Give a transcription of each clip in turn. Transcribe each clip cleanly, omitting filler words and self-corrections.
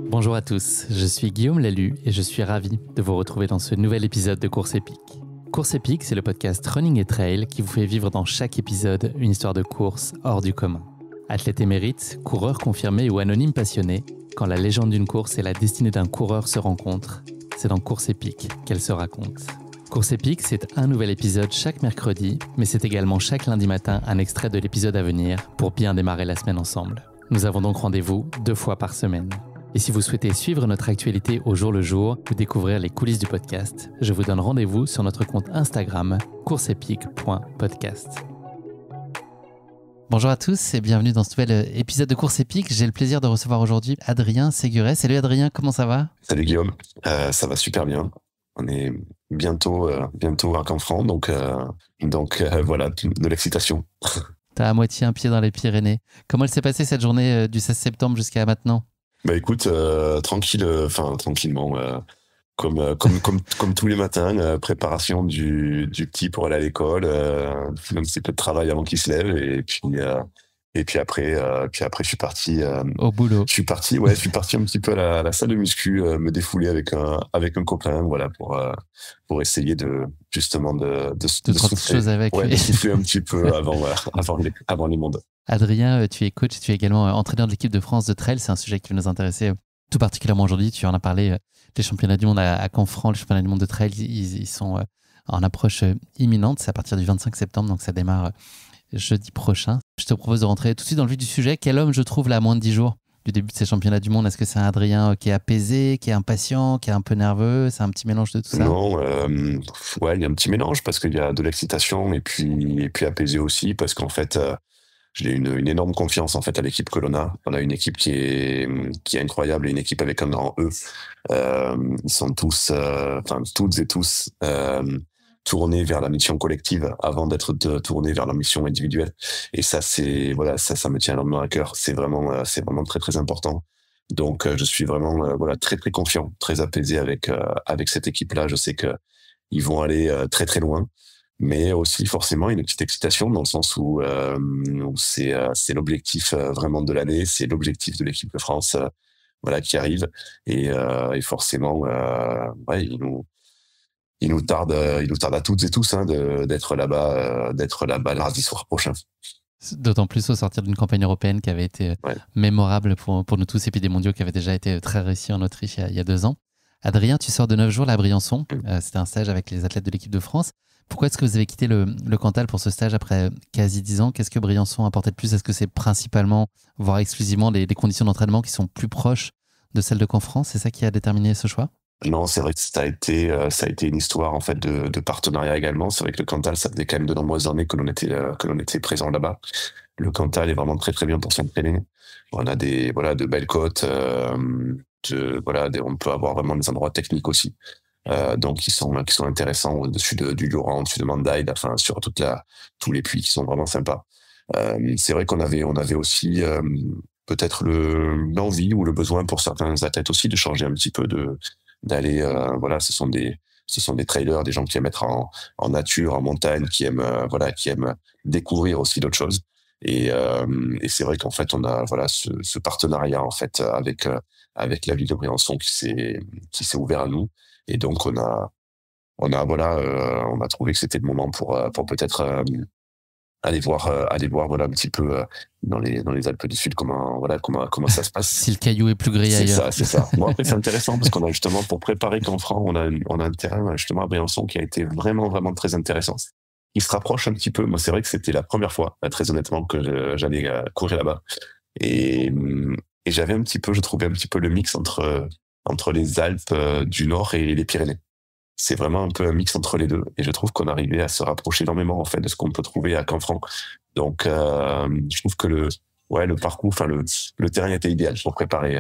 Bonjour à tous, je suis Guillaume Lalu et je suis ravi de vous retrouver dans ce nouvel épisode de Course Épique. Course Épique, c'est le podcast Running et Trail qui vous fait vivre dans chaque épisode une histoire de course hors du commun. Athlète émérite, coureur confirmé ou anonyme passionné, quand la légende d'une course et la destinée d'un coureur se rencontrent, c'est dans Course Épique qu'elle se raconte. Course Épique, c'est un nouvel épisode chaque mercredi, mais c'est également chaque lundi matin un extrait de l'épisode à venir pour bien démarrer la semaine ensemble. Nous avons donc rendez-vous 2 fois par semaine. Et si vous souhaitez suivre notre actualité au jour le jour ou découvrir les coulisses du podcast, je vous donne rendez-vous sur notre compte Instagram courseepique.podcast. Bonjour à tous et bienvenue dans ce nouvel épisode de Course Épique. J'ai le plaisir de recevoir aujourd'hui Adrien Ségurey. Salut Adrien, comment ça va ? Salut Guillaume, ça va super bien. On est bientôt à Canfranc, donc voilà, de l'excitation. T'as à moitié un pied dans les Pyrénées. Comment elle s'est passée cette journée du 16 septembre jusqu'à maintenant ? Bah écoute, tranquillement, comme tous les matins, préparation du petit pour aller à l'école, un petit peu de travail avant qu'il se lève, et puis après je suis parti au boulot. Je suis parti un petit peu à la salle de muscu, me défouler avec un copain, voilà, pour essayer de justement de souffler un petit peu avant les mondes. Adrien, tu es coach, tu es également entraîneur de l'équipe de France de trail. C'est un sujet qui va nous intéresser tout particulièrement aujourd'hui. Tu en as parlé, les championnats du monde à Canfranc, les championnats du monde de trail, ils sont en approche imminente. C'est à partir du 25 septembre, donc ça démarre jeudi prochain. Je te propose de rentrer tout de suite dans le vif du sujet. Quel homme je trouve là à moins de 10 jours du début de ces championnats du monde ? Est-ce que c'est un Adrien qui est apaisé, qui est impatient, qui est un peu nerveux ? C'est un petit mélange de tout ça ? Non, il y a un petit mélange parce qu'il y a de l'excitation et puis apaisé aussi parce qu'en fait, j'ai une énorme confiance en fait à l'équipe que l'on a. On a une équipe qui est incroyable et une équipe avec un grand E. Ils sont tous, toutes et tous, tournés vers la mission collective avant d'être tournés vers la mission individuelle. Et ça, ça me tient énormément à cœur. C'est vraiment très très important. Donc, je suis vraiment très très confiant, très apaisé avec cette équipe-là. Je sais que ils vont aller très très loin. Mais aussi forcément une petite excitation dans le sens où c'est l'objectif vraiment de l'année, c'est l'objectif de l'équipe de France qui arrive et forcément il nous tarde à toutes et tous d'être là-bas lundi soir prochain. D'autant plus au sortir d'une campagne européenne qui avait été mémorable pour nous tous et puis des mondiaux qui avaient déjà été très réussis en Autriche il y a 2 ans. Adrien, tu sors de 9 jours là à Briançon. C'était un stage avec les athlètes de l'équipe de France. Pourquoi est-ce que vous avez quitté le Cantal pour ce stage après quasi 10 ans ? Qu'est-ce que Briançon apportait de plus ? Est-ce que c'est principalement, voire exclusivement, les conditions d'entraînement qui sont plus proches de celles de Canfranc ? C'est ça qui a déterminé ce choix ? Non, c'est vrai que ça a été une histoire en fait de partenariat également. C'est vrai que le Cantal, ça faisait quand même de nombreuses années que l'on était présent là-bas. Le Cantal est vraiment très très bien pour s'entraîner. On a de belles côtes, on peut avoir vraiment des endroits techniques aussi. Donc qui sont intéressants au-dessus du Lioran, au-dessus de Mandaille, sur tous les puits qui sont vraiment sympas. C'est vrai qu'on avait aussi peut-être l'envie ou le besoin pour certains athlètes aussi de changer un petit peu d'aller ce sont des trailers, des gens qui aiment être en nature, en montagne, qui aiment découvrir aussi d'autres choses. Et c'est vrai qu'en fait on a ce partenariat en fait avec la ville de Briançon qui s'est ouvert à nous. Et donc on a trouvé que c'était le moment pour peut-être aller voir un petit peu dans les Alpes du Sud comment ça se passe. Si le caillou est plus gris ailleurs. C'est ça. Bon, après c'est intéressant parce qu'on a justement pour préparer Canfranc, on a un terrain justement à Briançon qui a été vraiment vraiment très intéressant. Il se rapproche un petit peu. Moi c'est vrai que c'était la première fois très honnêtement que j'allais courir là-bas et j'avais je trouvais un petit peu le mix entre les Alpes du Nord et les Pyrénées. C'est vraiment un peu un mix entre les deux. Et je trouve qu'on arrivait à se rapprocher énormément, en fait, de ce qu'on peut trouver à Canfranc. Donc, je trouve que le parcours, le terrain était idéal pour préparer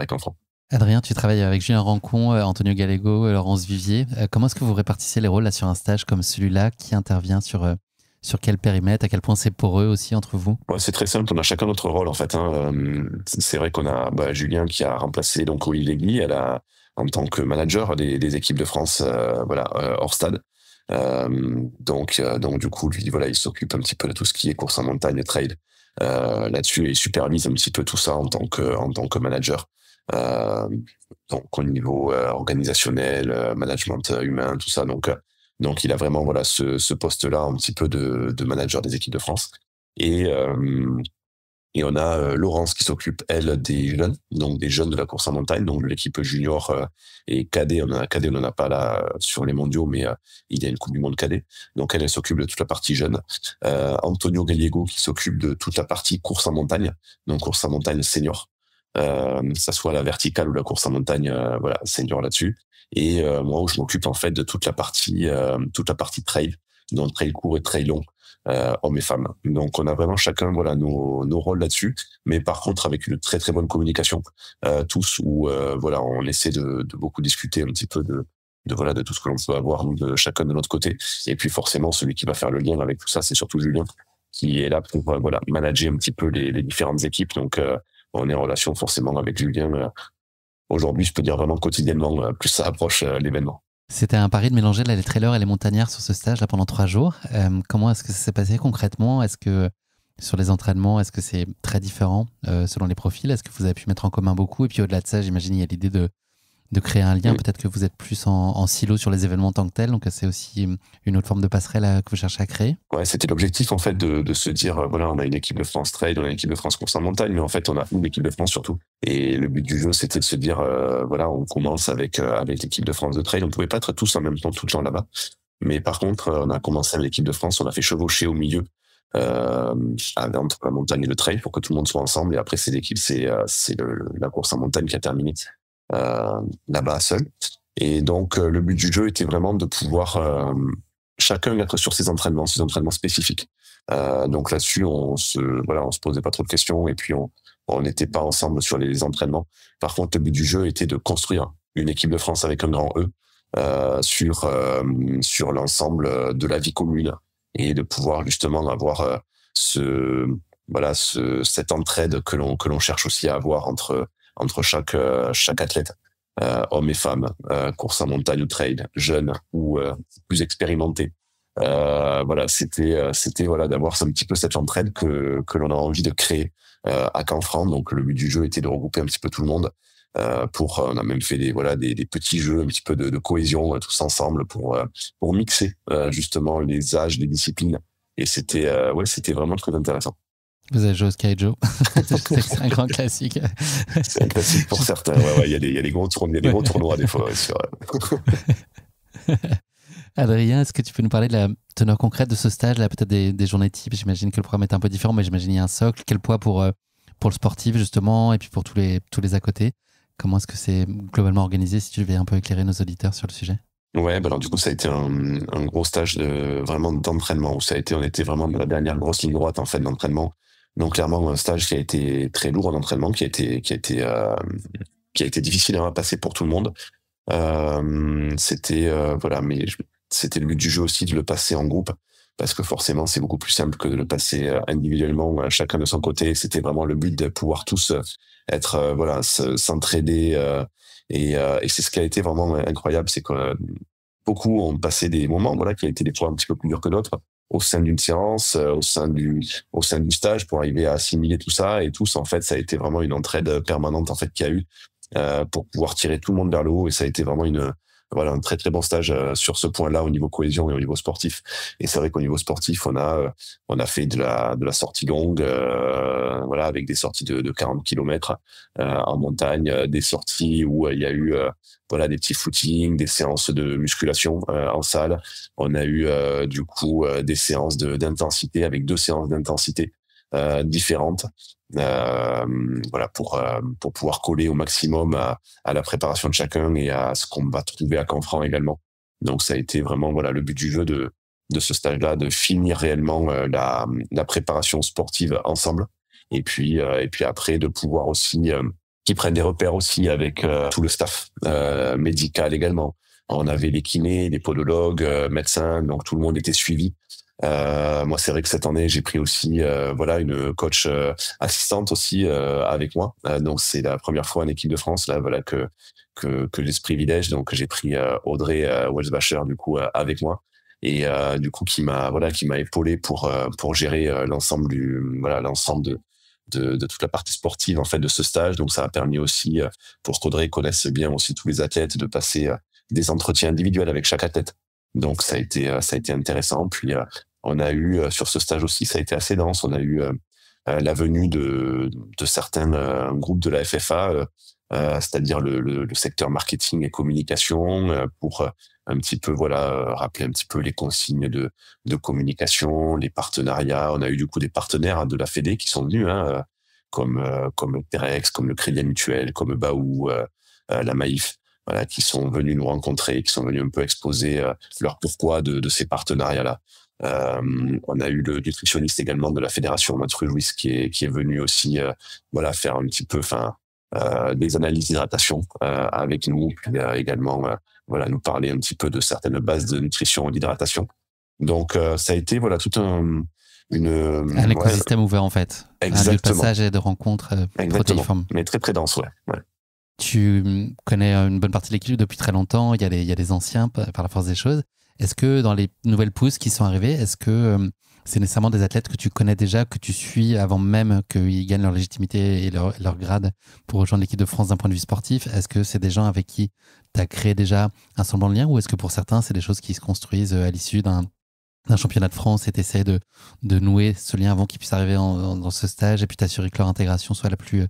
Canfranc. Adrien, tu travailles avec Julien Rancon, Antonio Gallego, Laurence Vivier. Comment est-ce que vous répartissez les rôles là sur un stage comme celui-là ? Qui intervient sur quel périmètre ? À quel point c'est poreux aussi entre vous ? C'est très simple, on a chacun notre rôle en fait. C'est vrai qu'on a Julien qui a remplacé donc Olivier Legui en tant que manager des équipes de France hors stade. Donc du coup lui il s'occupe un petit peu de tout ce qui est course en montagne et trail là-dessus et il supervise un petit peu tout ça en tant que manager. Euh, donc au niveau organisationnel, management humain, tout ça. Donc il a vraiment voilà ce poste-là un petit peu de manager des équipes de France. Et, euh, et on a Laurence qui s'occupe, elle, des jeunes, donc des jeunes de la course en montagne, donc de l'équipe junior et cadet. On en a pas là sur les mondiaux, mais il y a une Coupe du Monde cadet. Donc elle s'occupe de toute la partie jeune. Antonio Gallego qui s'occupe de toute la partie course en montagne, donc course en montagne senior. Que ça soit la verticale ou la course en montagne, voilà, senior là-dessus. Et moi, où je m'occupe en fait de toute la partie trail, donc trail court et trail long hommes et femmes. Donc on a vraiment chacun voilà nos rôles là-dessus, mais par contre avec une très très bonne communication tous où voilà on essaie de beaucoup discuter un petit peu de voilà de tout ce que l'on peut avoir nous, de chacun de notre côté. Et puis forcément celui qui va faire le lien avec tout ça, c'est surtout Julien qui est là pour voilà manager un petit peu les différentes équipes. Donc on est en relation forcément avec Julien. Aujourd'hui, je peux dire vraiment quotidiennement, plus ça approche l'événement. C'était un pari de mélanger là, les trailers et les montagnards sur ce stage là pendant 3 jours. Comment est-ce que ça s'est passé concrètement? Est-ce que sur les entraînements, est-ce que c'est très différent selon les profils? Est-ce que vous avez pu mettre en commun beaucoup? Et puis au-delà de ça, j'imagine il y a l'idée de créer un lien. Mm. Peut-être que vous êtes plus en silo sur les événements en tant que tels. Donc c'est aussi une autre forme de passerelle que vous cherchez à créer. Ouais, c'était l'objectif en fait de se dire voilà, on a une équipe de France trail, on a une équipe de France course en montagne, mais en fait on a une équipe de France surtout. Et le but du jeu c'était de se dire voilà, on commence avec l'équipe de France de trail. On pouvait pas être tous en même temps tout le temps là-bas, mais par contre on a commencé avec l'équipe de France, on a fait chevaucher au milieu euh, entre la montagne et le trail pour que tout le monde soit ensemble. Et après c'est l'équipe, la course en montagne qui a terminé là-bas seul. Et donc le but du jeu était vraiment de pouvoir chacun être sur ses entraînements spécifiques. Donc là-dessus, on se posait pas trop de questions et puis on n'était pas ensemble sur les entraînements. Par contre, le but du jeu était de construire une équipe de France avec un grand E sur l'ensemble de la vie commune et de pouvoir justement avoir cette entraide que l'on cherche aussi à avoir entre chaque athlète. Hommes et femmes, course en montagne ou trail, jeunes ou plus expérimentés. Voilà, c'était voilà d'avoir un petit peu cette entraide que l'on a envie de créer à Canfranc. Donc le but du jeu était de regrouper un petit peu tout le monde. On a même fait des petits jeux un petit peu de cohésion tous ensemble pour mixer justement les âges, les disciplines. Et c'était vraiment très intéressant. Vous avez joué au Sky Joe. C'est un grand classique. C'est un classique pour certains. Ouais, il y a des gros tournois des fois. Ouais, Adrien, est-ce que tu peux nous parler de la teneur concrète de ce stage, là, peut-être des journées types? J'imagine que le programme est un peu différent, mais j'imagine qu'il y a un socle. Quel poids pour le sportif, justement, et puis pour tous les à côté? Comment est-ce que c'est globalement organisé, si tu veux un peu éclairer nos auditeurs sur le sujet? Ouais, bah alors du coup ça a été un gros stage vraiment d'entraînement où on était vraiment dans la dernière grosse ligne droite en fait d'entraînement. Donc clairement un stage qui a été très lourd en entraînement, qui a été difficile à passer pour tout le monde. Mais c'était le but du jeu aussi de le passer en groupe parce que forcément c'est beaucoup plus simple que de le passer individuellement, chacun de son côté. C'était vraiment le but de pouvoir tous être s'entraider et c'est ce qui a été vraiment incroyable, c'est que beaucoup ont passé des moments voilà qui a été des fois un petit peu plus durs que d'autres au sein d'une séance, au sein du stage pour arriver à assimiler tout ça et tous en fait ça a été vraiment une entraide permanente en fait qu'il y a eu pour pouvoir tirer tout le monde vers le haut et ça a été vraiment un très très bon stage sur ce point-là au niveau cohésion et au niveau sportif. Et c'est vrai qu'au niveau sportif, on a fait de la sortie longue, voilà, avec des sorties de 40 kilomètres en montagne, des sorties où il y a eu voilà des petits footings, des séances de musculation en salle. On a eu du coup des séances d'intensité avec 2 séances d'intensité différentes. Voilà pour pouvoir coller au maximum à la préparation de chacun et à ce qu'on va trouver à Canfranc également. Donc ça a été vraiment voilà le but du jeu de ce stage-là, de finir réellement la préparation sportive ensemble et puis après de pouvoir aussi qu'ils prennent des repères aussi avec tout le staff médical également. On avait les kinés, les podologues, médecins, donc tout le monde était suivi. Moi, c'est vrai que cette année, j'ai pris aussi une coach assistante aussi avec moi. Donc, c'est la première fois en équipe de France là, voilà que j'ai ce privilège. Donc, j'ai pris Audrey Welsbacher du coup avec moi et du coup qui m'a épaulé pour gérer l'ensemble de toute la partie sportive en fait de ce stage. Donc ça a permis aussi pour qu'Audrey connaisse bien aussi tous les athlètes, de passer des entretiens individuels avec chaque athlète. Donc ça a été intéressant. Puis on a eu sur ce stage aussi, ça a été assez dense. On a eu la venue de certains groupes de la FFA, c'est-à-dire le secteur marketing et communication, pour un petit peu rappeler un petit peu les consignes de communication, les partenariats. On a eu du coup des partenaires de la Fédé qui sont venus, comme Terex, comme le Crédit Mutuel, comme Baou, la Maïf, voilà, qui sont venus nous rencontrer, qui sont venus un peu exposer leur pourquoi de ces partenariats-là. On a eu le nutritionniste également de la fédération, Mathieu Louis, qui est venu aussi faire un petit peu des analyses d'hydratation avec nous, puis également nous parler un petit peu de certaines bases de nutrition et d'hydratation. Donc ça a été tout un écosystème ouvert en fait. Exactement. De passage et de rencontres protéiformes. Mais très très dense, ouais. Tu connais une bonne partie de l'équipe depuis très longtemps, il y a des anciens par la force des choses. Est-ce que dans les nouvelles pousses qui sont arrivées, est-ce que c'est nécessairement des athlètes que tu connais déjà, que tu suis avant même qu'ils gagnent leur légitimité et leur grade pour rejoindre l'équipe de France d'un point de vue sportif? Est-ce que c'est des gens avec qui tu as créé déjà un semblant de lien, ou est-ce que pour certains, c'est des choses qui se construisent à l'issue d'un championnat de France et tu essaies de nouer ce lien avant qu'ils puissent arriver dans ce stage et puis t'assurer que leur intégration soit la plus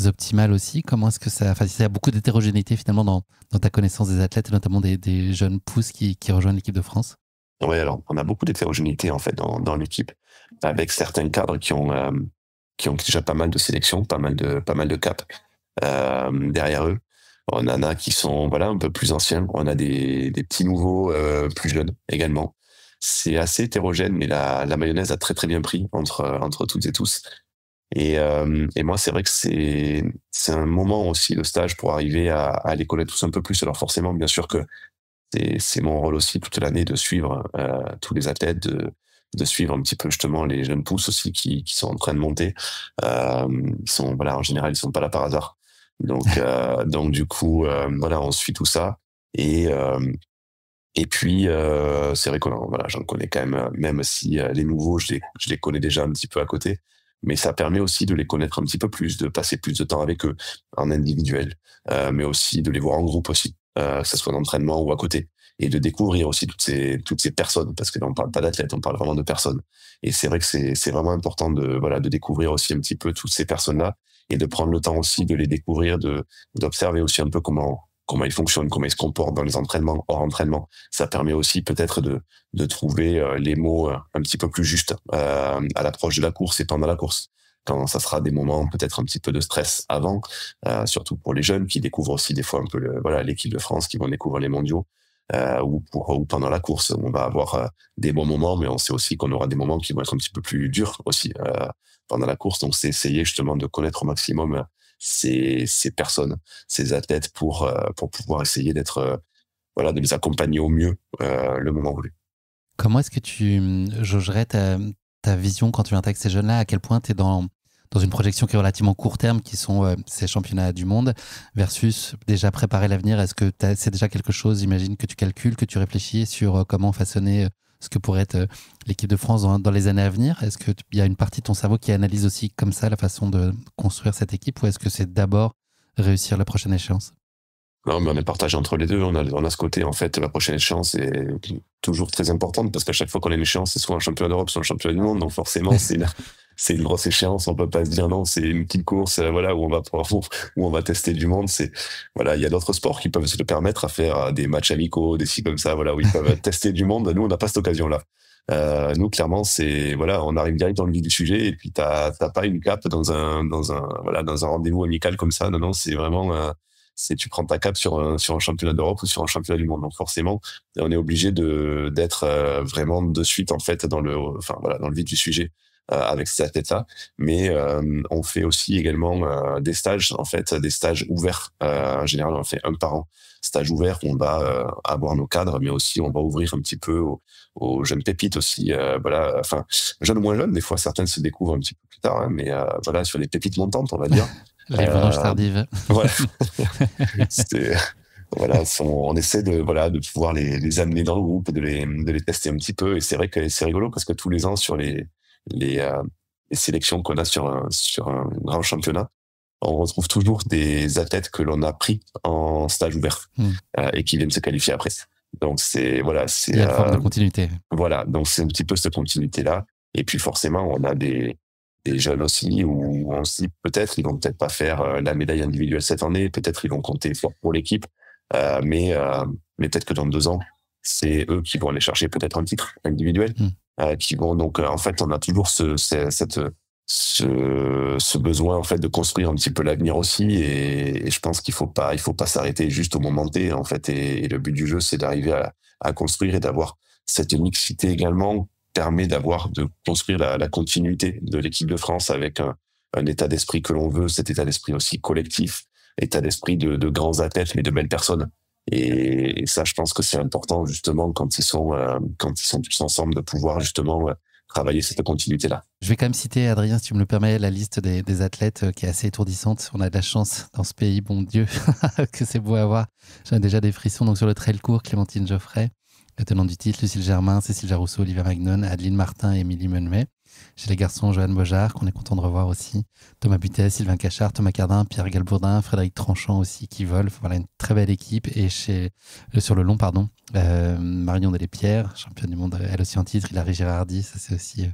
optimale aussi? Comment est-ce que ça... Enfin, il y a beaucoup d'hétérogénéité finalement dans ta connaissance des athlètes et notamment des jeunes pousses qui rejoignent l'équipe de France? Oui, alors on a beaucoup d'hétérogénéité en fait dans l'équipe, avec certains cadres qui ont déjà pas mal de sélections, pas mal de caps derrière eux. On en a qui sont un peu plus anciens. On a des petits nouveaux plus jeunes également. C'est assez hétérogène, mais la mayonnaise a très très bien pris entre toutes et tous. Et moi, c'est vrai que c'est un moment aussi, le stage, pour arriver à les connaître tous un peu plus. Alors forcément, bien sûr que c'est mon rôle aussi toute l'année de suivre tous les athlètes, de suivre un petit peu justement les jeunes pousses aussi qui sont en train de monter. Ils sont en général, ils sont pas là par hasard. Donc du coup, on suit tout ça. Et puis c'est vrai que j'en connais quand même si les nouveaux, je les connais déjà un petit peu à côté. Mais ça permet aussi de les connaître un petit peu plus, de passer plus de temps avec eux en individuel, mais aussi de les voir en groupe aussi, que ce soit en entraînement ou à côté, et de découvrir aussi toutes ces personnes, parce que là on parle pas d'athlètes, on parle vraiment de personnes. Et c'est vrai que c'est vraiment important de découvrir aussi un petit peu toutes ces personnes-là, et de prendre le temps aussi de les découvrir, d'observer aussi un peu comment ils fonctionnent, comment ils se comportent dans les entraînements, hors entraînement. Ça permet aussi peut-être de trouver les mots un petit peu plus justes à l'approche de la course et pendant la course. Quand ça sera des moments peut-être un petit peu de stress avant, surtout pour les jeunes qui découvrent aussi des fois un peu l'équipe de France, qui vont découvrir les mondiaux, ou pendant la course, on va avoir des bons moments, mais on sait aussi qu'on aura des moments qui vont être un petit peu plus durs aussi pendant la course. Donc c'est essayer justement de connaître au maximum ces personnes, ces athlètes pour pouvoir essayer de les accompagner au mieux le moment voulu. Comment est-ce que tu jaugerais ta vision quand tu intègres ces jeunes-là? À quel point tu es dans une projection qui est relativement court terme, qui sont ces championnats du monde, versus déjà préparer l'avenir? Est-ce que c'est déjà quelque chose, j'imagine, que tu calcules, que tu réfléchis sur comment façonner ce que pourrait être l'équipe de France dans les années à venir? Est-ce qu'il y a une partie de ton cerveau qui analyse aussi comme ça la façon de construire cette équipe, ou est-ce que c'est d'abord réussir la prochaine échéance? Non, mais on est partagé entre les deux. On a ce côté, en fait, la prochaine échéance est toujours très importante, parce qu'à chaque fois qu'on a une échéance, c'est soit un championnat d'Europe, soit un championnat du monde. Donc forcément, c'est une grosse échéance. On peut pas se dire non, c'est une petite course, où on va tester du monde. Il y a d'autres sports qui peuvent se le permettre, à faire des matchs amicaux, des sites comme ça, où ils peuvent tester du monde. Nous, on n'a pas cette occasion-là. Nous, clairement, on arrive direct dans le vif du sujet, et puis t'as pas une cape dans un rendez-vous amical comme ça. Non, c'est vraiment, tu prends ta cape sur un championnat d'Europe ou sur un championnat du monde. Donc forcément, on est obligé d'être vraiment de suite en fait dans le vif du sujet avec ces athlètes-là. Mais on fait aussi également des stages, en fait, des stages ouverts. En général, on en fait un par an. Stage ouvert où on va avoir nos cadres, mais aussi on va ouvrir un petit peu aux jeunes pépites aussi. Jeunes ou moins jeunes, des fois certaines se découvrent un petit peu plus tard, mais sur les pépites montantes, on va dire. Les vendanges tardives. Voilà. On essaie de pouvoir les amener dans le groupe, de les tester un petit peu. Et c'est vrai que c'est rigolo, parce que tous les ans, sur les sélections qu'on a sur un grand championnat, on retrouve toujours des athlètes que l'on a pris en stage ouvert et qui viennent se qualifier après. Donc il y a une forme de continuité. Voilà, donc c'est un petit peu cette continuité-là. Et puis forcément, on a des jeunes aussi où on se dit peut-être ils vont peut-être pas faire la médaille individuelle cette année, peut-être ils vont compter fort pour l'équipe, mais peut-être que dans 2 ans, c'est eux qui vont aller chercher peut-être un titre individuel, qui vont donc en fait on a toujours ce besoin en fait de construire un petit peu l'avenir aussi, et je pense qu'il faut pas s'arrêter juste au moment T en fait, et le but du jeu c'est d'arriver à construire et d'avoir cette mixité également, permet de construire la continuité de l'équipe de France avec un état d'esprit que l'on veut, cet état d'esprit aussi collectif, état d'esprit de grands athlètes mais de belles personnes. Et ça, je pense que c'est important justement quand ils sont tous ensemble de pouvoir justement travailler cette continuité-là. Je vais quand même citer, Adrien, si tu me le permets, la liste des athlètes qui est assez étourdissante. On a de la chance dans ce pays, bon Dieu, que c'est beau à voir. J'ai déjà des frissons. Donc sur le trail court, Clémentine Geoffrey, la tenante du titre, Lucille Germain, Cécile Jarousseau, Olivia Magnon, Adeline Martin et Émilie Menuet. Chez les garçons, Johan Bojard, qu'on est content de revoir aussi, Thomas Butet, Sylvain Cachard, Thomas Cardin, Pierre Galbourdin, Frédéric Tranchant aussi qui vole. Voilà, une très belle équipe. Et sur le long, Marion Delépierre, championne du monde, elle aussi en titre, Hilary Girardi, ça c'est aussi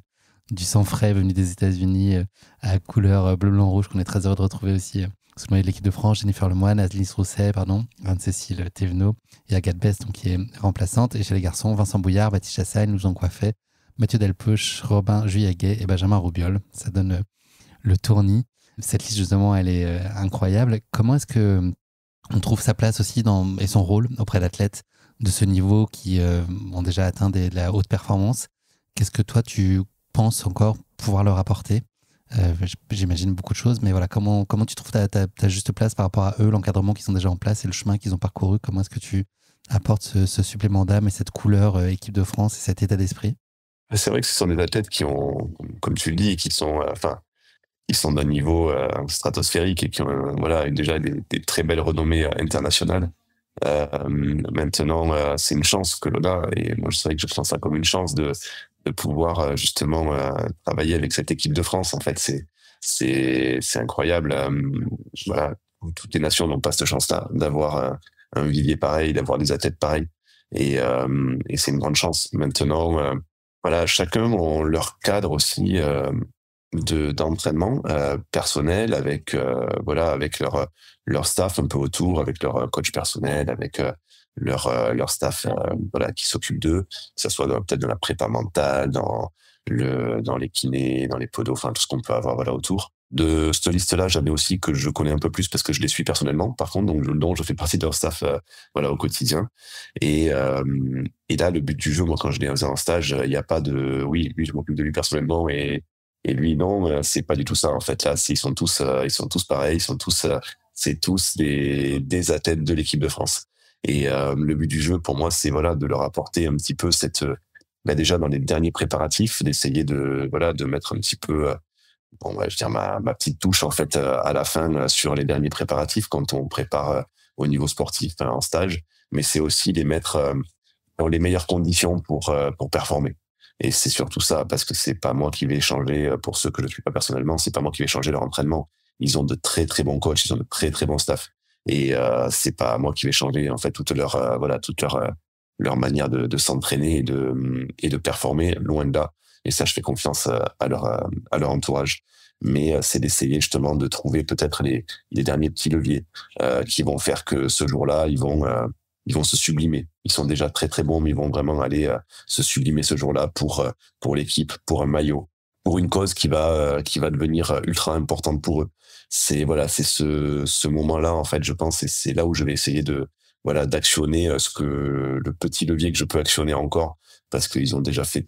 du sang frais venu des États-Unis à couleur bleu, blanc, rouge, qu'on est très heureux de retrouver aussi sous le maillot de l'équipe de France. Jennifer Lemoine, Adeline Rousset, Anne-Cécile Thévenot et Agathe Best, donc, qui est remplaçante. Et chez les garçons, Vincent Bouillard, Baptiste Chassagne, Loujean Coiffet, Mathieu Delpeuch, Robin Juillet et Benjamin Roubiol. Ça donne le tournis. Cette liste, justement, elle est incroyable. Comment est-ce que on trouve sa place aussi et son rôle auprès d'athlètes de ce niveau qui ont déjà atteint de la haute performance? Qu'est-ce que toi, tu penses encore pouvoir leur apporter? J'imagine beaucoup de choses, mais voilà, comment tu trouves ta juste place par rapport à eux, l'encadrement qu'ils ont déjà en place et le chemin qu'ils ont parcouru? Comment est-ce que tu apportes ce supplément d'âme et cette couleur équipe de France et cet état d'esprit? C'est vrai que ce sont des athlètes qui ont, comme tu le dis, ils sont d'un niveau stratosphérique et qui ont déjà des très belles renommées internationales. Maintenant, c'est une chance que l'on a, et moi c'est vrai que je prends ça comme une chance de pouvoir justement travailler avec cette équipe de France. En fait, c'est incroyable. Voilà, toutes les nations n'ont pas cette chance-là d'avoir un vivier pareil, d'avoir des athlètes pareils, et c'est une grande chance. Maintenant, voilà, chacun ont leur cadre aussi d'entraînement personnel avec avec leur staff un peu autour, avec leur coach personnel, avec leur staff qui s'occupe d'eux, que ce soit peut-être dans la prépa mentale, dans les kinés, dans les podos, enfin tout ce qu'on peut avoir autour. De cette liste-là, j'avais aussi que je connais un peu plus parce que je les suis personnellement, par contre, donc je fais partie de leur staff au quotidien. Et là, le but du jeu, moi, quand je l'ai en stage, il n'y a pas de oui, lui, je m'occupe de lui personnellement et lui, non, c'est pas du tout ça. En fait, là, ils sont tous pareils, c'est tous des athlètes de l'équipe de France. Et le but du jeu, pour moi, c'est de leur apporter un petit peu cette, déjà dans les derniers préparatifs, d'essayer de mettre un petit peu, je veux dire ma petite touche en fait à la fin sur les derniers préparatifs quand on prépare au niveau sportif en stage. Mais c'est aussi les mettre dans les meilleures conditions pour performer. Et c'est surtout ça, parce que c'est pas moi qui vais changer, pour ceux que je ne suis pas personnellement, c'est pas moi qui vais changer leur entraînement. Ils ont de très très bons coachs, ils ont de très très bons staff. Et c'est pas moi qui vais changer en fait toute leur manière de s'entraîner et de performer, loin de là. Et ça, je fais confiance à leur entourage. Mais c'est d'essayer justement de trouver peut-être les derniers petits leviers qui vont faire que ce jour-là, ils vont se sublimer. Ils sont déjà très très bons, mais ils vont vraiment aller se sublimer ce jour-là pour l'équipe, pour un maillot, pour une cause qui va devenir ultra importante pour eux. C'est ce moment-là en fait, je pense, et c'est là où je vais essayer d'actionner le petit levier que je peux actionner encore, parce qu'ils ont déjà fait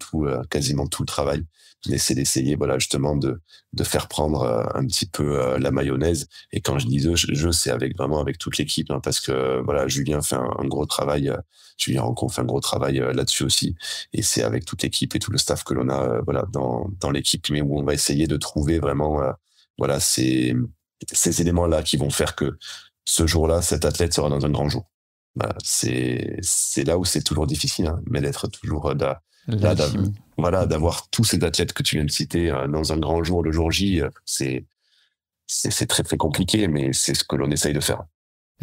quasiment tout le travail. Mais c'est d'essayer justement de faire prendre un petit peu la mayonnaise. Et quand je dis je c'est vraiment avec toute l'équipe, hein, parce que Julien fait un gros travail, Julien Rancon fait un gros travail là-dessus aussi, et c'est avec toute l'équipe et tout le staff que l'on a dans l'équipe, mais où on va essayer de trouver vraiment ces éléments-là qui vont faire que ce jour-là, cet athlète sera dans un grand jour. C'est là où c'est toujours difficile, hein, mais d'être toujours Là, L'alchimie. voilà, d'avoir tous ces athlètes que tu viens de citer dans un grand jour, le jour J, c'est très très compliqué, mais c'est ce que l'on essaye de faire.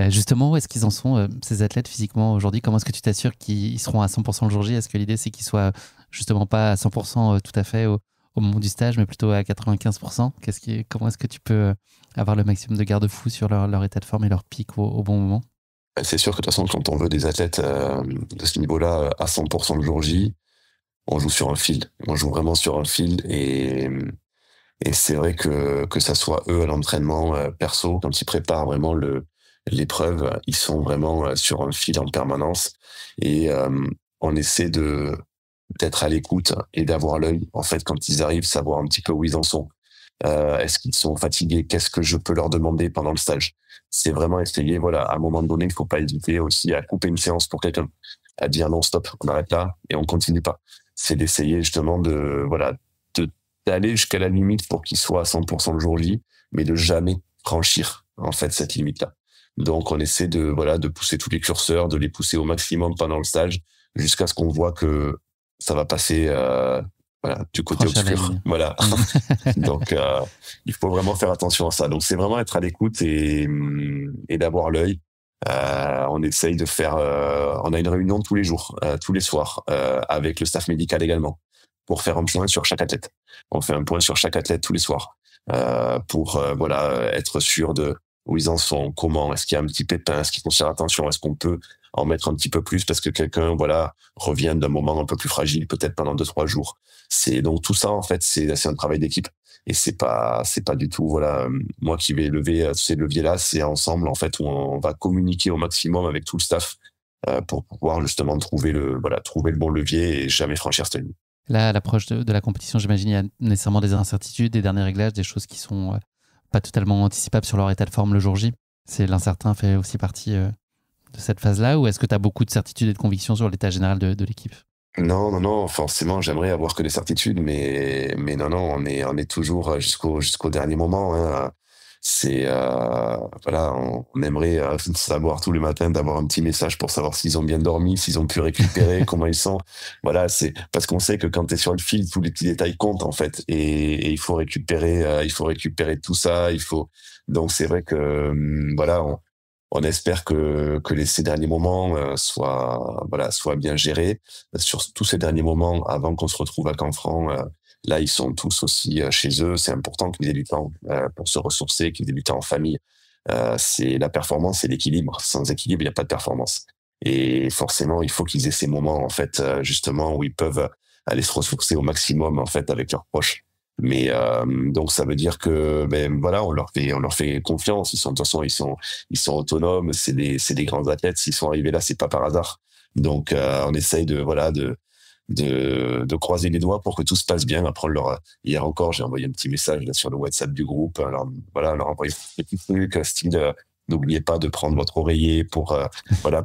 Justement, où est-ce qu'ils en sont, ces athlètes, physiquement, aujourd'hui? Comment est-ce que tu t'assures qu'ils seront à 100% le jour J? Est-ce que l'idée, c'est qu'ils soient justement pas à 100% tout à fait au moment du stage, mais plutôt à 95%? Comment est-ce que tu peux avoir le maximum de garde-fous sur leur état de forme et leur pic au bon moment? C'est sûr que de toute façon, quand on veut des athlètes de ce niveau-là à 100% le jour J, on joue sur un fil. On joue vraiment sur un fil et c'est vrai que ça soit eux à l'entraînement perso, quand ils préparent vraiment l'épreuve, ils sont vraiment sur un fil en permanence et on essaie d'être à l'écoute et d'avoir l'œil, en fait, quand ils arrivent, savoir un petit peu où ils en sont. Est-ce qu'ils sont fatigués? Qu'est-ce que je peux leur demander pendant le stage? C'est vraiment essayer, voilà, à un moment donné, il faut pas hésiter aussi à couper une séance pour quelqu'un, à dire non, stop, on arrête là et on continue pas. C'est d'essayer justement voilà, d'aller jusqu'à la limite pour qu'il soit à 100% le jour J, mais de jamais franchir, en fait, cette limite-là. Donc, on essaie voilà, de pousser tous les curseurs, de les pousser au maximum pendant le stage, jusqu'à ce qu'on voit que ça va passer, voilà, du côté Proche à la obscur. ligne. Voilà. Donc, il faut vraiment faire attention à ça. Donc, c'est vraiment être à l'écoute et d'avoir l'œil. On essaye de faire, on a une réunion tous les jours, tous les soirs, avec le staff médical également, pour faire un point sur chaque athlète. On fait un point sur chaque athlète tous les soirs, pour voilà, être sûr de où ils en sont, comment, est-ce qu'il y a un petit pépin, est-ce qu'il faut faire attention, est-ce qu'on peut en mettre un petit peu plus parce que quelqu'un, voilà, revient d'un moment un peu plus fragile, peut-être pendant 2-3 jours. C'est donc tout ça, en fait, c'est un travail d'équipe. Et c'est pas du tout, voilà, moi qui vais lever ces leviers-là, c'est ensemble, en fait, où on va communiquer au maximum avec tout le staff, pour pouvoir justement trouver trouver le bon levier et jamais franchir cette ligne. Là, à l'approche de la compétition, j'imagine, il y a nécessairement des incertitudes, des derniers réglages, des choses qui sont pas totalement anticipables sur leur état de forme le jour J. L'incertain fait aussi partie de cette phase-là, ou est-ce que tu as beaucoup de certitudes et de convictions sur l'état général de l'équipe? Non, non, non, forcément, j'aimerais avoir que des certitudes, mais non, non, on est toujours jusqu'au dernier moment, hein. C'est, voilà, on aimerait savoir tous les matins, d'avoir un petit message pour savoir s'ils ont bien dormi, s'ils ont pu récupérer, comment ils sont. Voilà, c'est parce qu'on sait que quand tu es sur le fil, tous les petits détails comptent, en fait, et il faut récupérer tout ça, donc c'est vrai que, voilà, on espère que ces derniers moments soient bien gérés. Sur tous ces derniers moments, avant qu'on se retrouve à Canfranc, là, ils sont tous aussi chez eux. C'est important qu'ils aient du temps pour se ressourcer, qu'ils aient du temps en famille. C'est la performance, c'est l'équilibre. Sans équilibre, il n'y a pas de performance. Et forcément, il faut qu'ils aient ces moments, en fait, justement, où ils peuvent aller se ressourcer au maximum, en fait, avec leurs proches. Mais donc ça veut dire que voilà, on leur fait confiance. De toute façon, ils sont autonomes. C'est des grands athlètes. S'ils sont arrivés là, c'est pas par hasard. Donc on essaye de croiser les doigts pour que tout se passe bien. Après, hier encore, j'ai envoyé un petit message là, sur le WhatsApp du groupe. Alors voilà, leur envoyer des petits trucs, style n'oubliez pas de prendre votre oreiller pour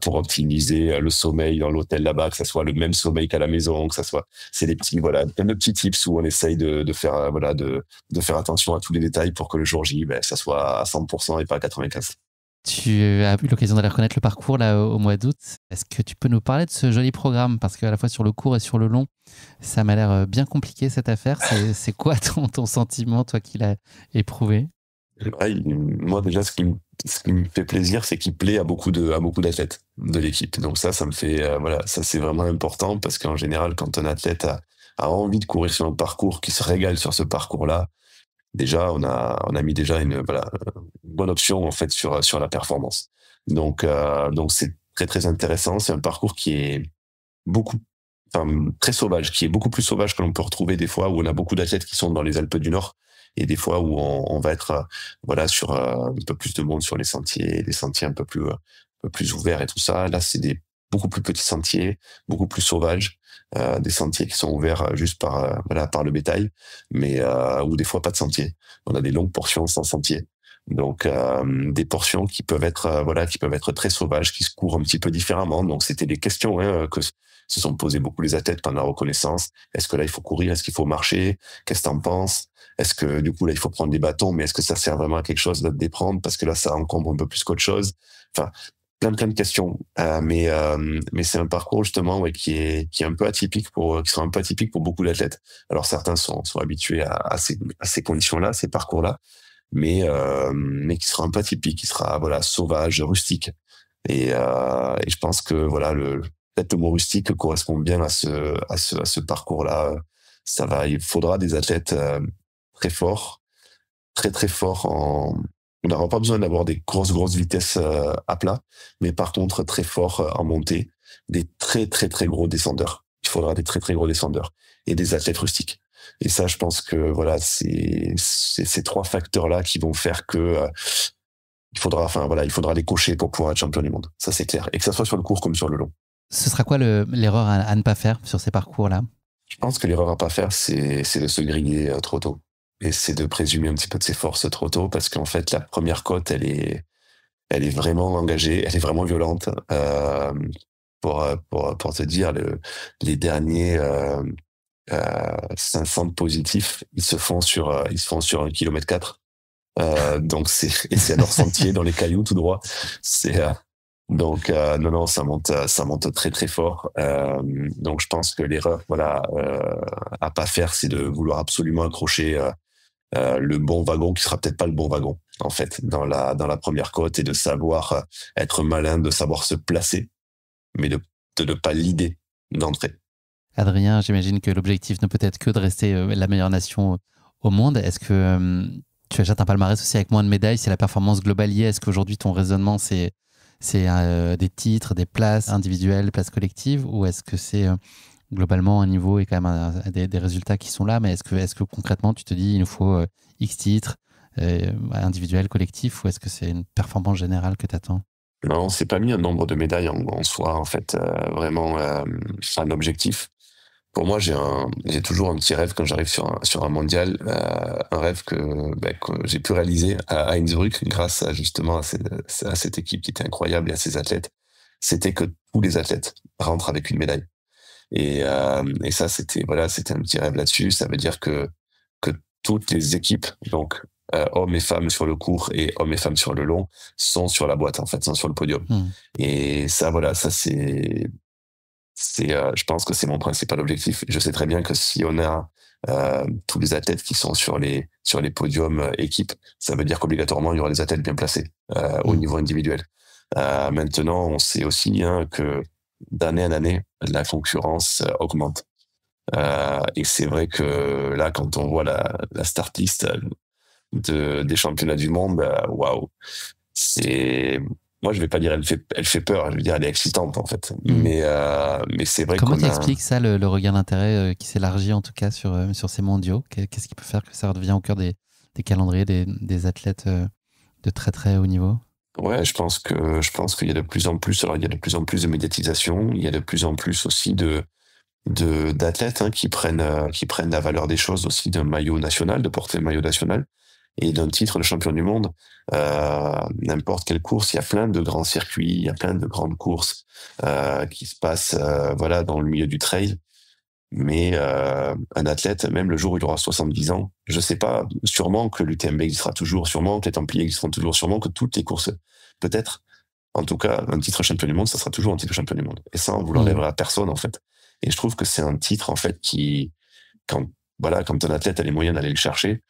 optimiser le sommeil dans l'hôtel là-bas, que ça soit le même sommeil qu'à la maison, que ça soit, c'est des petits, voilà, plein de petits tips où on essaye de faire, de faire attention à tous les détails pour que le jour J, ça soit à 100% et pas à 95%. Tu as eu l'occasion d'aller reconnaître le parcours là au mois d'août. Est-ce que tu peux nous parler de ce joli programme? Parce qu'à la fois sur le court et sur le long, ça m'a l'air bien compliqué cette affaire. C'est quoi ton sentiment, toi qui l'as éprouvé? Moi déjà, ce qui me fait plaisir, c'est qu'il plaît à beaucoup d'athlètes de l'équipe. Donc ça me fait, voilà, ça c'est vraiment important parce qu'en général, quand un athlète a envie de courir sur un parcours, qui se régale sur ce parcours-là, déjà on a mis déjà une bonne option en fait sur la performance. Donc c'est très très intéressant. C'est un parcours qui est beaucoup, enfin très sauvage, qui est beaucoup plus sauvage que l'on peut retrouver des fois où on a beaucoup d'athlètes qui sont dans les Alpes du Nord et des fois où on va être voilà sur un peu plus de monde sur les sentiers, des sentiers un peu plus ouverts et tout ça. Là c'est des beaucoup plus petits sentiers, beaucoup plus sauvages, des sentiers qui sont ouverts juste par le bétail, mais ou des fois pas de sentier. On a des longues portions sans sentier. Donc des portions qui peuvent être qui peuvent être très sauvages, qui se courent un petit peu différemment. Donc c'était des questions que se sont posées beaucoup les athlètes pendant la reconnaissance. Est-ce que là il faut courir? Est-ce qu'il faut marcher? Qu'est-ce que t'en penses? Est-ce que du coup là il faut prendre des bâtons? Mais est-ce que ça sert vraiment à quelque chose de les prendre? Parce que là ça encombre un peu plus qu'autre chose. Enfin plein de questions. Mais c'est un parcours justement qui est un peu atypique qui sera un peu atypique pour beaucoup d'athlètes. Alors certains sont habitués à ces conditions-là, ces parcours-là, mais qui sera un peu atypique, qui sera voilà sauvage, rustique. Et je pense que voilà peut-être le mot rustique correspond bien à ce parcours-là. Il faudra des athlètes très forts, très très forts on n'aura pas besoin d'avoir des grosses vitesses à plat, mais par contre très forts en montée, des très très très gros descendeurs. Il faudra des très très gros descendeurs et des athlètes rustiques. Et ça, je pense que voilà, c'est ces trois facteurs-là qui vont faire que il faudra les cocher pour pouvoir être champion du monde. Ça, c'est clair. Et que ça soit sur le court comme sur le long. Ce sera quoi l'erreur à ne pas faire sur ces parcours-là? Je pense que l'erreur à pas faire, c'est de se griller trop tôt. Et c'est de présumer un petit peu de ses forces trop tôt, parce qu'en fait, la première côte, elle est vraiment engagée, elle est vraiment violente. Pour te dire, les derniers 500 positifs, ils se font sur 1,4 km. Donc c'est à leur sentier dans les cailloux tout droit. Non, ça monte très très fort. Donc je pense que l'erreur à pas faire, c'est de vouloir absolument accrocher le bon wagon qui sera peut-être pas le bon wagon en fait dans la première côte, et de savoir être malin, de savoir se placer, mais de ne pas l'idée d'entrer. Adrien, j'imagine que l'objectif ne peut être que de rester la meilleure nation au monde. Est-ce que tu achètes un palmarès aussi avec moins de médailles? C'est la performance globale liée. Est-ce qu'aujourd'hui ton raisonnement c'est des titres, des places individuelles, places collectives, ou est-ce que c'est globalement un niveau et quand même des résultats qui sont là, mais est-ce que concrètement tu te dis il nous faut X titres individuels, collectifs, ou est-ce que c'est une performance générale que tu attends? Non, on s'est pas mis un nombre de médailles en soi, en fait, vraiment un objectif. Pour moi, j'ai toujours un petit rêve quand j'arrive sur un mondial, un rêve que j'ai pu réaliser à Innsbruck grâce justement à cette équipe qui était incroyable et à ces athlètes. C'était que tous les athlètes rentrent avec une médaille. Et ça, c'était un petit rêve là-dessus. Ça veut dire que toutes les équipes, donc hommes et femmes sur le court et hommes et femmes sur le long, sont sur la boîte en fait, sont sur le podium. Et ça, je pense que c'est mon principal objectif. Je sais très bien que si on a tous les athlètes qui sont sur les podiums équipes, ça veut dire qu'obligatoirement il y aura des athlètes bien placés au niveau individuel. Maintenant, on sait aussi que d'année en année, la concurrence augmente. Et c'est vrai que là, quand on voit la start list des championnats du monde, waouh, moi je vais pas dire elle fait peur, je veux dire elle est excitante en fait. Mais c'est vrai. Comment tu expliques ça, le regain d'intérêt qui s'élargit en tout cas sur ces mondiaux? Qu'est-ce qui peut faire que ça redevient au cœur des calendriers des athlètes de très très haut niveau? Ouais, je pense qu'il y a de plus en plus, alors il y a de plus en plus de médiatisation, il y a de plus en plus aussi d'athlètes qui prennent la valeur des choses aussi, d'un maillot national, de porter le maillot national et d'un titre de champion du monde. N'importe quelle course, il y a plein de grands circuits, il y a plein de grandes courses qui se passent dans le milieu du trail. Mais un athlète, même le jour où il aura 70 ans, je sais pas, sûrement que l'UTMB existera toujours, sûrement que les Templiers existeront toujours, sûrement que toutes les courses, peut-être. En tout cas, un titre champion du monde, ça sera toujours un titre champion du monde. Et ça, on vous l'enlèvera à personne, en fait. Et je trouve que c'est un titre, en fait, quand un athlète a les moyens d'aller le chercher,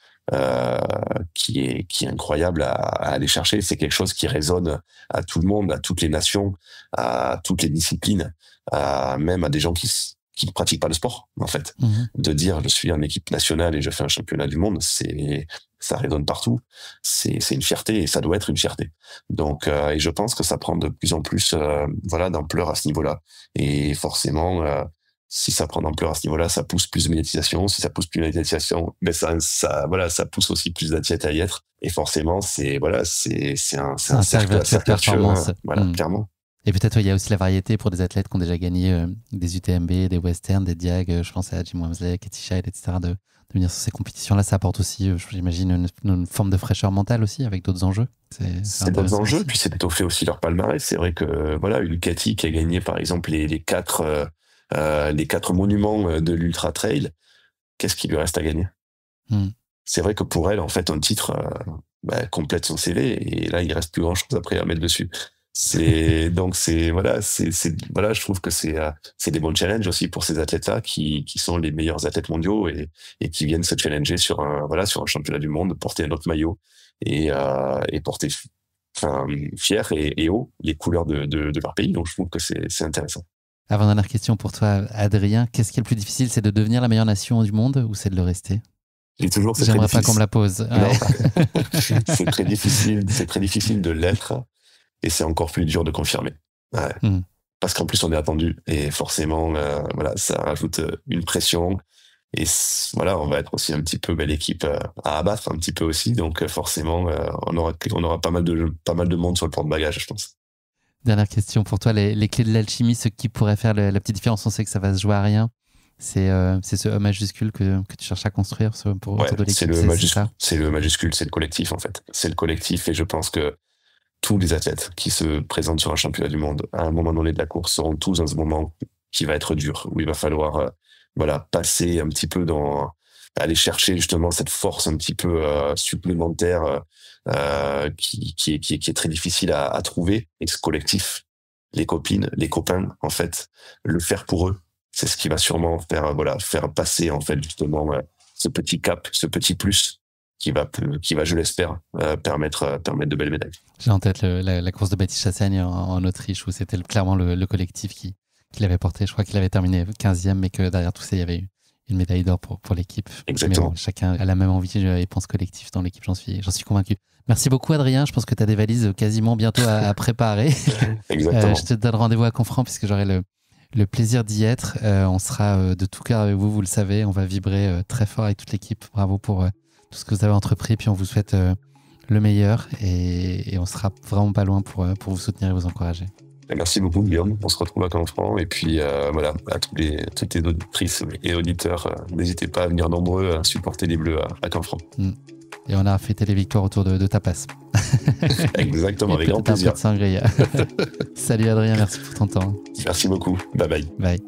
qui est incroyable à aller chercher. C'est quelque chose qui résonne à tout le monde, à toutes les nations, à toutes les disciplines, même à des gens qui ne pratiquent pas le sport, en fait. De dire, je suis en équipe nationale et je fais un championnat du monde, ça résonne partout. C'est une fierté, et ça doit être une fierté. Donc, et je pense que ça prend de plus en plus, d'ampleur à ce niveau-là. Et forcément, si ça prend d'ampleur à ce niveau-là, ça pousse plus de médiatisation. Si ça pousse plus de médiatisation, ça pousse aussi plus d'athlètes à y être. Et forcément, c'est un cercle performance. Clairement. Et peut-être il y a aussi la variété pour des athlètes qui ont déjà gagné des UTMB, des Western, des Diag, je pense à Jim Wamsley, Katie Schide, etc., de venir sur ces compétitions-là. Ça apporte aussi, j'imagine, une forme de fraîcheur mentale aussi, avec d'autres enjeux. C'est d'autres enjeux, puis c'est d'étoffer aussi leur palmarès. C'est vrai que une Katie qui a gagné par exemple les quatre monuments de l'Ultra Trail, qu'est-ce qui lui reste à gagner? C'est vrai que pour elle, en fait, un titre complète son CV, et là, il reste plus grand-chose après à mettre dessus. Voilà, je trouve que c'est des bons challenges aussi pour ces athlètes-là qui sont les meilleurs athlètes mondiaux et qui viennent se challenger sur un championnat du monde, porter un autre maillot et porter fier et haut les couleurs de leur pays. Donc je trouve que c'est intéressant. Avant-dernière question pour toi, Adrien. Qu'est-ce qui est le plus difficile? C'est de devenir la meilleure nation du monde ou c'est de le rester? J'aimerais pas qu'on me la pose. Ouais. C'est très difficile de l'être et c'est encore plus dur de confirmer. Ouais. Parce qu'en plus on est attendu et forcément ça rajoute une pression et on va être aussi un petit peu l'équipe à abattre un petit peu aussi, donc forcément on aura pas mal de monde sur le porte-bagages, je pense. Dernière question pour toi, les clés de l'alchimie, ce qui pourrait faire la petite différence. On sait que ça va se jouer à rien. C'est ce E majuscule que tu cherches à construire autour de l'équipe. C'est le majuscule, c'est le collectif en fait. C'est le collectif et je pense que tous les athlètes qui se présentent sur un championnat du monde à un moment donné de la course seront tous dans ce moment qui va être dur, où il va falloir passer un petit peu aller chercher justement cette force un petit peu supplémentaire qui est très difficile à trouver. Et ce collectif, les copines, les copains, en fait, le faire pour eux, c'est ce qui va sûrement faire passer en fait justement ce petit cap, ce petit plus qui va, je l'espère, permettre de belles médailles. J'ai en tête la course de Baptiste Chassagne en Autriche où c'était clairement le collectif qui l'avait porté. Je crois qu'il avait terminé 15e, mais que derrière tout ça, il y avait eu une médaille d'or pour l'équipe. Exactement. Mais bon, chacun a la même envie et pense collectif dans l'équipe, j'en suis convaincu. Merci beaucoup, Adrien. Je pense que tu as des valises quasiment bientôt à préparer. Exactement. Je te donne rendez-vous à Canfranc puisque j'aurai le plaisir d'y être. On sera de tout cœur avec vous, vous le savez. On va vibrer très fort avec toute l'équipe. Bravo pour tout ce que vous avez entrepris. Puis on vous souhaite le meilleur et on sera vraiment pas loin pour vous soutenir et vous encourager. Merci beaucoup, Guillaume. On se retrouve à Canfranc. Et puis, à toutes les auditrices et auditeurs, n'hésitez pas à venir nombreux à supporter les Bleus à Canfranc. Et on a fêté les victoires autour de ta passe. Exactement, avec grand plaisir. Salut Adrien, merci pour ton temps. Merci beaucoup. Bye bye. Bye.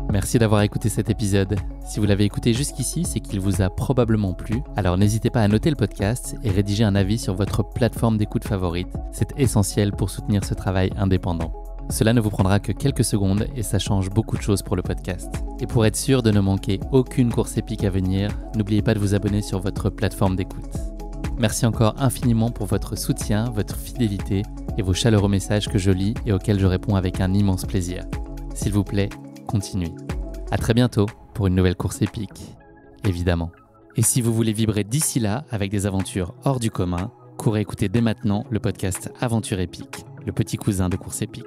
Merci d'avoir écouté cet épisode. Si vous l'avez écouté jusqu'ici, c'est qu'il vous a probablement plu. Alors n'hésitez pas à noter le podcast et rédiger un avis sur votre plateforme d'écoute favorite. C'est essentiel pour soutenir ce travail indépendant. Cela ne vous prendra que quelques secondes et ça change beaucoup de choses pour le podcast. Et pour être sûr de ne manquer aucune course épique à venir, n'oubliez pas de vous abonner sur votre plateforme d'écoute. Merci encore infiniment pour votre soutien, votre fidélité et vos chaleureux messages que je lis et auxquels je réponds avec un immense plaisir. S'il vous plaît, continuez. À très bientôt pour une nouvelle course épique, évidemment. Et si vous voulez vibrer d'ici là avec des aventures hors du commun, courez écouter dès maintenant le podcast Aventure épique, le petit cousin de Course épique.